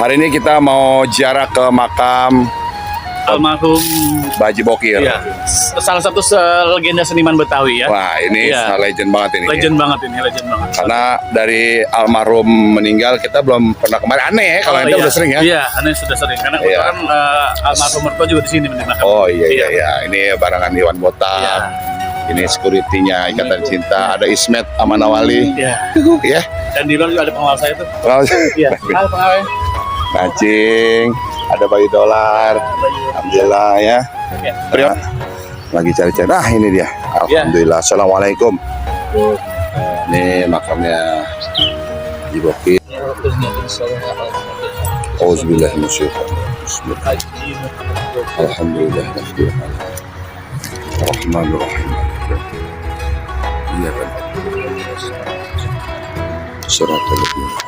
Hari ini kita mau ziarah ke makam almarhum Baji Bokir. ya, salah satu legenda seniman Betawi ya. Wah, ini Iya. legend banget ini. Legend banget ini, legend banget. Karena dari almarhum meninggal kita belum pernah kemarin. Aneh ya, kalau ente iya. udah sering ya. Iya, aneh sudah sering. Karena Iya. kebetulan almarhum mertua juga di sini meninggal. Oh iya. Ini barangan Iwan Botak. Iya. Ini security-nya Ikatan Cinta. Ada Ismet Amanawali. Iya. Ya. Dan di luar juga ada pengawal saya tuh. Kalau Iya. Halo pengawal. Nacing, ada Bayu Dolar. Alhamdulillah ya. Iya. Nah, lagi cari-cari. Nah, ini dia. Alhamdulillah. Assalamualaikum. Ini makamnya Baji Bokir. Auzubillah minasyaitonir rajim. Alhamdulillah. Rahmanirrahim. Iya kan. Surat al-Baqarah.